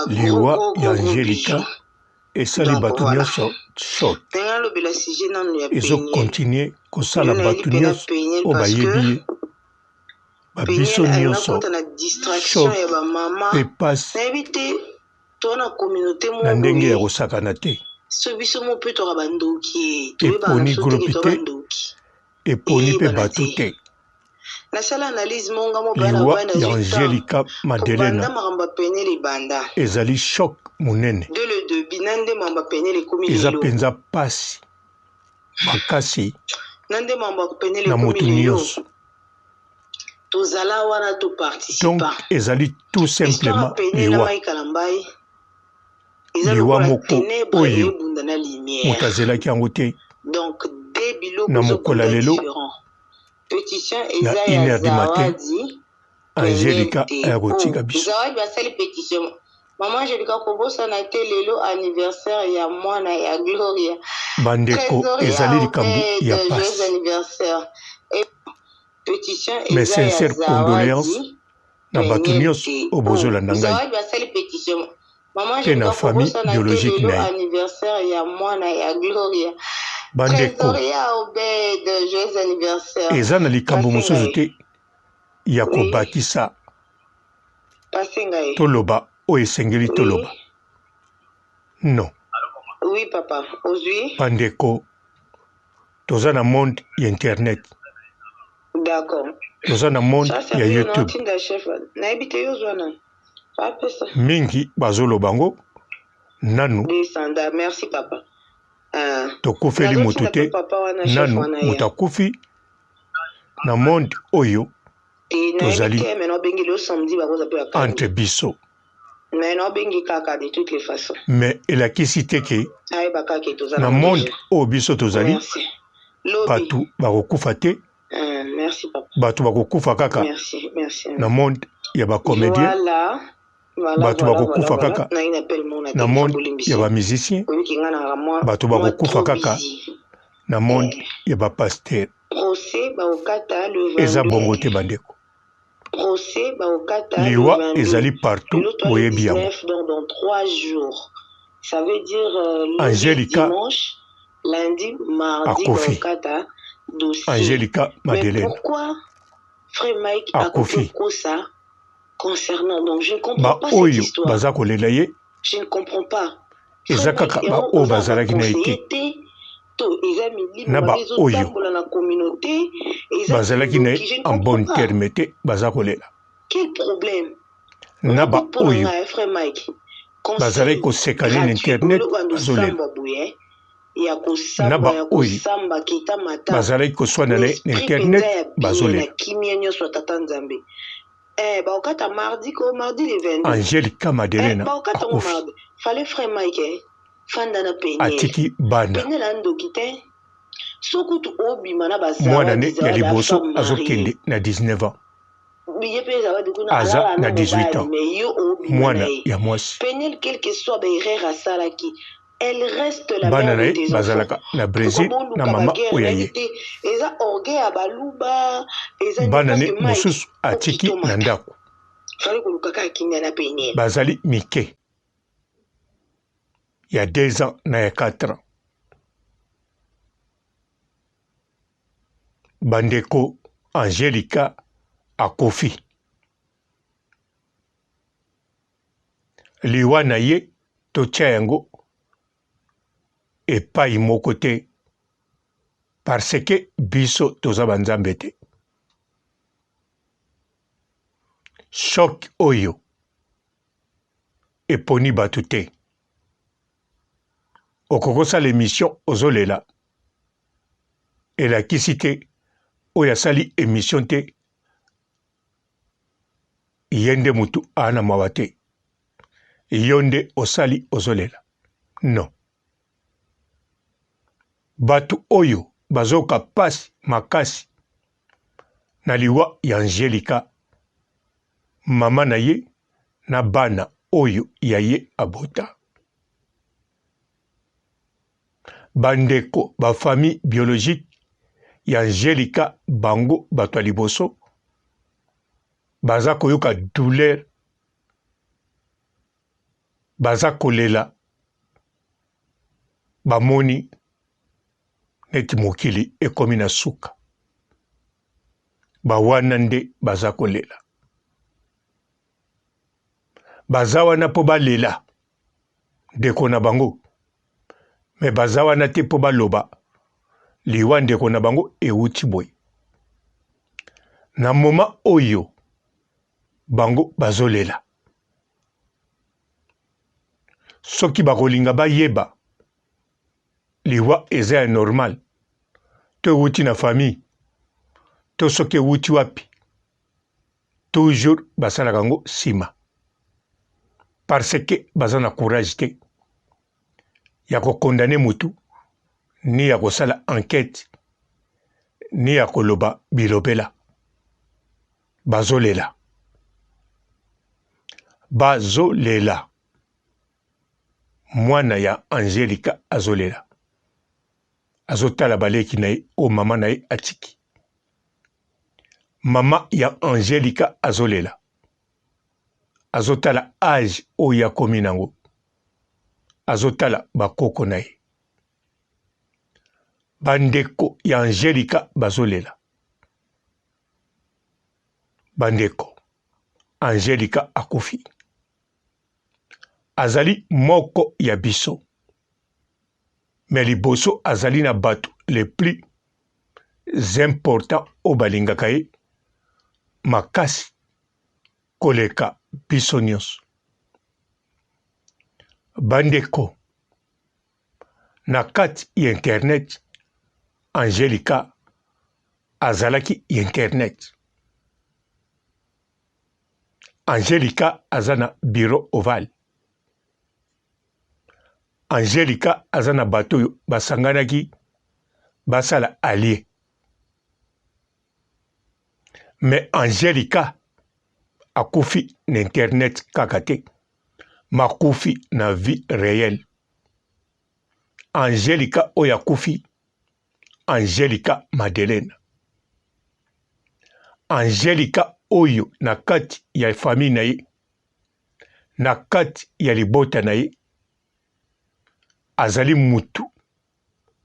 liwa ya Angelica esali bato nyonso choc ezokontinue kosala bato nyonso oyo bayebi ye babiso nyonso choc mpe pasi na ndenge ya kosakana te eponi groupe te eponi mpe bato te liwa ya Angelica Madelena ezali choc monene eza mpenza pasi makasi na motu nyonso donc ezali tout simplement liwa moko oyo moto azelaki yango te na mokolo lelo na 1h du matin Angelica akotika biso Maman Angelica kobosana te lelo anniversaire ya mwana ya Gloria bandeko ezali likambo ya pasi mes sincères condoléances na bato nyonso oyo bozolanda ngai mpe na famille biologique na ye bandeko eza na likambo mosusu te ya kobakisa toloba oyo esengeli toloba non bandeko toza na monde ya internet toza na monde ya YouTube mingi bazoloba ngo nanu tokufeli motu te nanu moto akufi na monde oyo tozali entre biso mais elakisi te ke na monde oyo biso tozali bato bakokufa te bato bakokufa kaka na monde ya bacomédien bato bakokufa kaka na monde ya bamusicien bato bakokufa kaka na monde ya bapaster eza bongo te bandeko liwa ezali partout boyebi yango Angelica akufi Angelica Madelena akufi ba oyo baza kolela ye eza kaka ba oyo bazalaki na ye te na ba oyo bazalaki na ye en bonne terme te baza kolela na ba oyo bazalaki kosekana na internet bazolela na ba oyo bazalaki koswana na internet bazolela Angelica Madelena akufi atiki bana mwana ne ya liboso azokende na 19 ans aza na 18 ans mwana ya mwasi bana na ye bazalaka na Brésil na mama oyo ye bana ne mosusu atiki na ndako bazali mike ya 2 ans na ya 4 ans bandeko Angelica akufi liwa na ye totya yango epai moko te parce que biso toza banzambe te choc oyo eponi bato te okokosala émission ozolela elakisi te oyo asali émission te ye nde mutu ana mawa te yo nde osali ozolela non bato oyo bazoka pasi makasi na liwa ya Angelica mama na ye na bana oyo ya ye abota bandeko bafamille biologique ya Angelica bango bato ya liboso baza koyoka douleur baza kolela bamoni neti mokili ekomi na suka bawana nde baza kolela baza wana mpo balela ndeko na bango me baza wana te mpo baloba liwa ndeko na bango euti boye na moma oyo bango bazolela soki bakolinga bayeba liwa eza ya normal to euti na famille to soki euti wapi toujours basalaka yango nsima parce que baza na courage te ya kokondane mutu ni ya kosala enquête ni ya koloba bilobela bazolela mwana ya Angelica azolela azotala baleki na ye o mama na ye atiki mama ya Angelica azolela azotala age oyo akomi nango azotala bakoko na ye bandeko ya Angelica bazolela bandeko Angelica akufi azali moko ya biso me liboso azali na bato le plus important o balingaka ye makasi koleka biso nyonso bandeko na kati ya internet Angelica azalaki internet Angelica aza na bureau ovale Angelica aza na bato oyo basanganaki basala allié me Angelica akufi na internet kaka te makufi na vie réelle Angelica oyo akufi Angelica Madeleine Angelica oyo na kati ya famille na ye na kati ya libota na ye azali mutu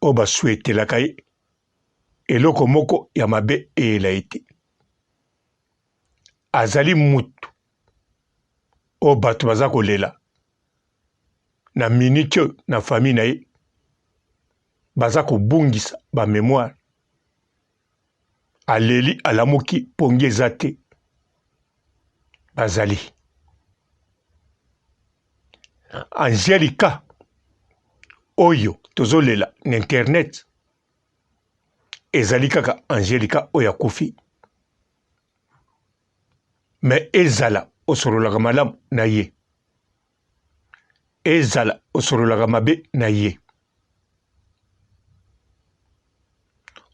oyo baswetelaka ye eloko moko ya mabe eyela ye te azali mutu oyo bato baza kolela na miniti oyo na famille na ye baza kobungisa bamémoire aleli alamuki pongi eza te bazali Angelica oyo tozolela na internet ezali kaka Angelica oyo akufi me ezala osololaka malamu na ye ezala osololaka mabe na ye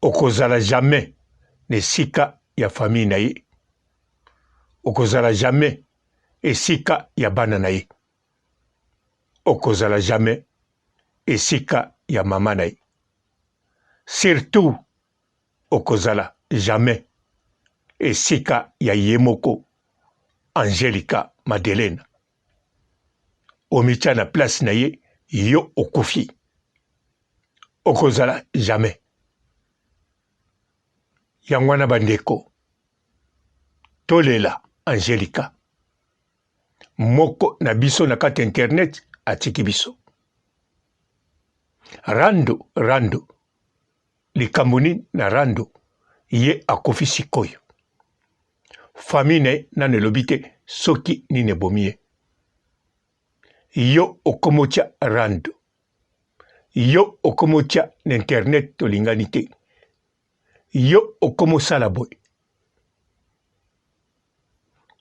okozala jamais na esika ya famille na ye okozala jamais esika ya bana na ye okozala jamais esika ya mama na ye surtout okozala jamais esika ya ye moko Angelica Madeleine omitya na place na ye yo okufi okozala jamais yango wana bandeko tolela Angelica moko na biso na kati internet atiki biso rando likambo nini na rando ye akufi sikoyo famille na ye nano elobi te soki nini ebomi ye yo okomotya rando yo okomotya na internet tolingani te yo okomosala boye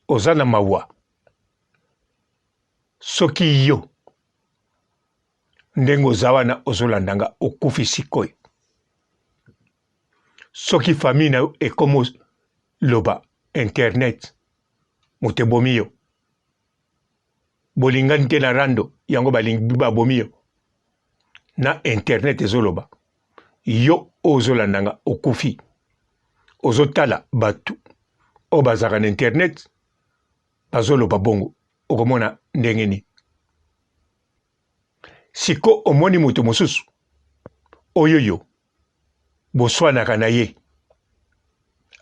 oza na mawa soki yo ndenge oza wana ozolandanga okufi sikoyo soki famille na yo ekomo loba internet moto ebomi yo bolingani te na rando yango balingi babomi yo na internet ezoloba yo ozolandanga okufi ozotala bato oyo bazalaka na internet bazoloba bongo okomona ndenge nini siko omoni moto mosusu oyoyo boswanaka na ye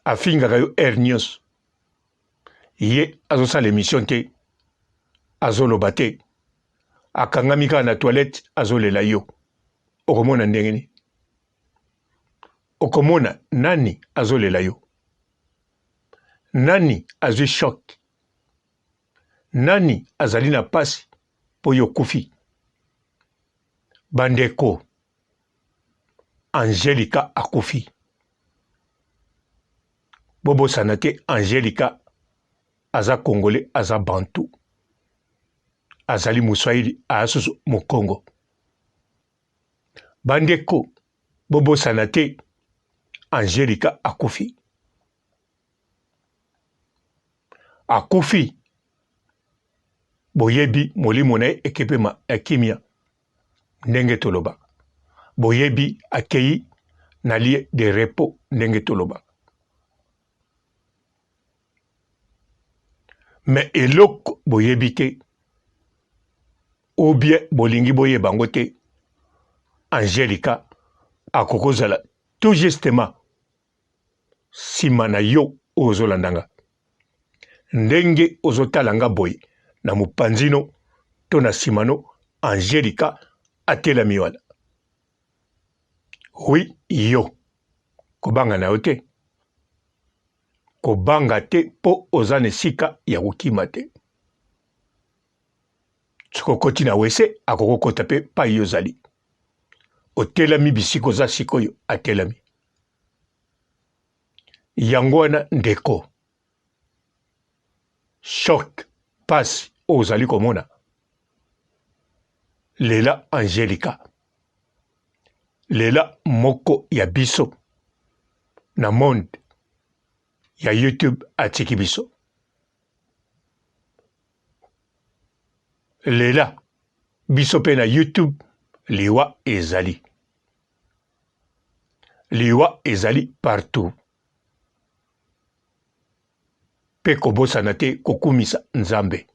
afingaka yo nyonso ye azosala émission te azoloba te akangami kaka na toilette azolela yo okomona ndenge nini okomona nani azolela yo nani azwi shock nani azali na pasi po yo kufi bandeko Angelica akufi bobo sanate Angelica aza congolais aza bantu azali muswahili asusu mukongo bandeko bobo sanate Angelica akufi boyebi molimo na ye ekepema ya kimia ndenge toloba boyebi akei na lie de repos ndenge toloba mais eloko boyebi te ou bien bolingi boyeba ngo te Angelica akokozala tout justement sima na yo ozolandanga ndenge ozotalanga boye na mopanzino to na simano Angelica atelami wana oui yo kobanga na yo te kobanga te po oza na esika ya kokima te soki okoti na wese akokokota mpe pai yo ozali otelami bisika oza sikoyo atelami yango wana ndeko shock pasi oyo ozali komona lela Angelica lela moko ya biso na monde ya YouTube atiki biso lela biso pe na YouTube liwa ezali partout pe kobosana te kokumisa nzambe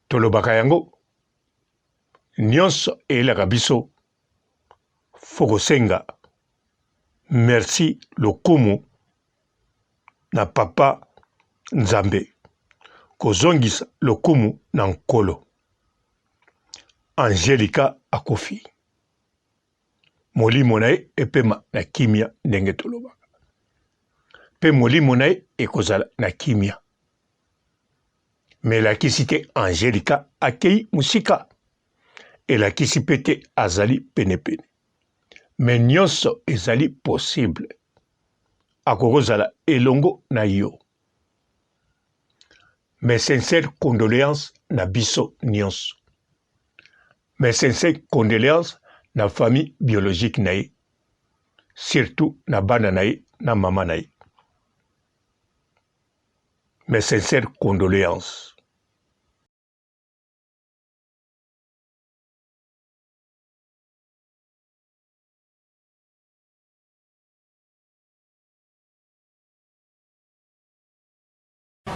tolobaka yango nyonso eyelaka biso fokosenga merci lokumu na papa nzambe kozongisa lokumu na nkolo Angelica akufi molimo na ye epema na kimia ndenge tolobaka pe molimo na ye ekozala na kimia me elakisi te Angelica akei musika elakisi mpe te azali penepene me nyonso ezali possible akokozala elongo na yo mes sincères condoléances na biso nyonso mes sincères condoléances na famille biologique na ye surtout na bana na ye na mama na ye mes sincères condoléances.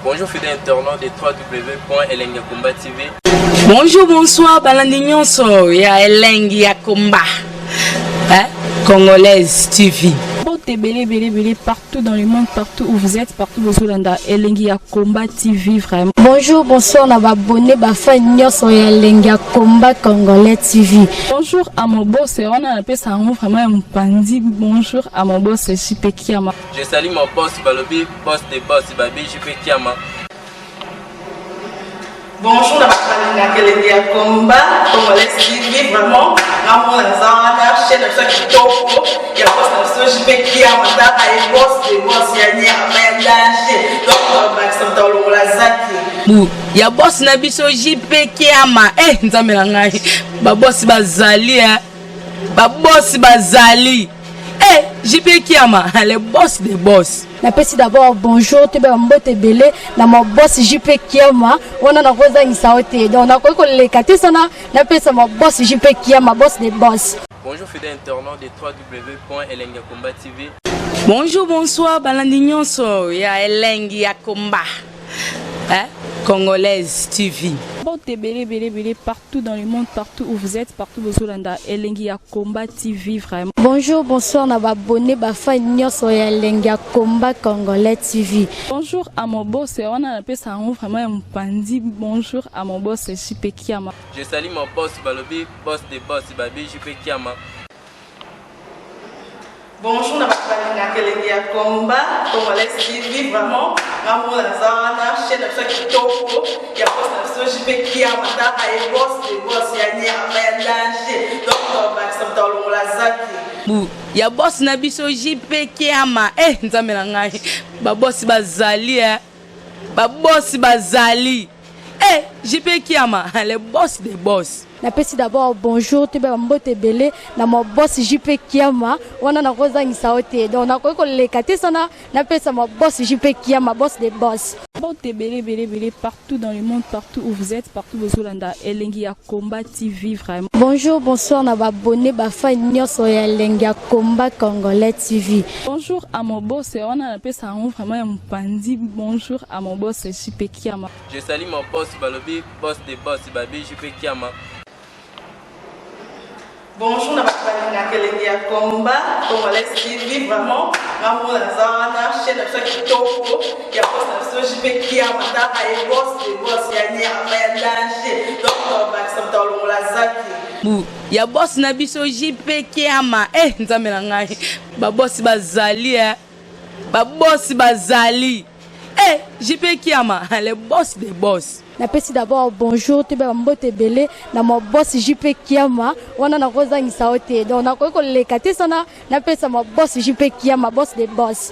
Bonjour fidèles internautes de www.elengiakomba TV. Bonjour, bonsoir, balandi nyonso ya Elengi ya Komba, Congolaise TV. Belé partout dans le monde, partout où vous êtes, partout où vous êtes, Elengi ya Komba TV vraiment. Bonjour, bonsoir, na abonné ba fan nyonso ya Elengi ya Komba Congolais TV. Bonjour à mon boss, on a appelé ça vraiment un pandi. Bonjour à mon boss, JP Kiama. Je salue mon boss Balobi, boss de boss Babi, JP Kiama. Bonjour à la Elengi ya Komba Congolais TV vraiment. Ramon Zana, chaîne de chaque topo, il y a boss de JP Kiama, et boss de boss Yanni Amayadache, donc Maxime Tolo Lazaki. Ya boss na biso JP Kiama, nzambe na ngai, ba boss bazali ba boss bazali. JP Kiama, le boss des boss. Napesi d'abord bonjour, te ba mbote belé na mon boss JP Kiama, on a rosa isaote. Donc na ko le kati sana, napesa mon boss JP Kiama, boss des boss. Bonjour fidèles internautes de www.elengiakomba TV. Bonjour, bonsoir, balandi nyonso ya Elengi ya Komba. Congolaise TV. Bon, belé, partout dans le monde, partout où vous êtes, partout où vous êtes, Elengi ya Combat TV, vraiment. Bonjour, bonsoir, na abonné, fa nyoso ya Elengi ya Combat Congolais TV. Bonjour à mon boss, on a appelé ça vraiment un pandi. Bonjour à mon boss, JP Kiama. Je salue mon boss Balobi, boss des boss, Babi, JP Kiama. Bonjour, na Elengi ya Combat Congolais TV, vraiment. Maman Lazana, chaîne de chaque kitoko, il y a boss de JP Kiama, et boss des boss, il y a un danger. Donc, on va dans la zaki. Ya boss na biso JP Kiama. Nzambe na ngai. Ba boss bazali Ba boss bazali. JP Kiama, le boss des boss. Napesi d'abord bonjour te ba mbote belé na mo boss JP Kiama wana na kozangisa ote donc na ko lekate sana napesa mo boss JP Kiama boss des boss. Bon, belé, partout dans le monde, partout où vous êtes, partout où vous êtes, Elengi ya Combat TV, vraiment. Bonjour, bonsoir, na abonné, fa nyoso ya Elengi ya Combat Congolais TV. Bonjour à mon boss, on a appelé ça vraiment un pandi. Bonjour à mon boss, JP Kiama. Je salue mon boss Balobi, boss des boss, Babi, JP Kiama. Bonjour, na Elengi ya Combat Congolais TV, vraiment. Maman Lazana, chaîne de chaque kitoko, il y a boss de JP Kiama, et boss des boss, il y a un danger. Donc, on va dans la zaki. Ya boss na biso JP Kiama. Nzambe na ngai. Ba boss bazali Ba boss bazali. JP Kiama, le boss des boss. Napesi d'abord bonjour te ba mbote belé na mo boss JP Kiama wana na kozangisa ote donc na ko lekate sana napesa mo boss JP Kiama boss des boss.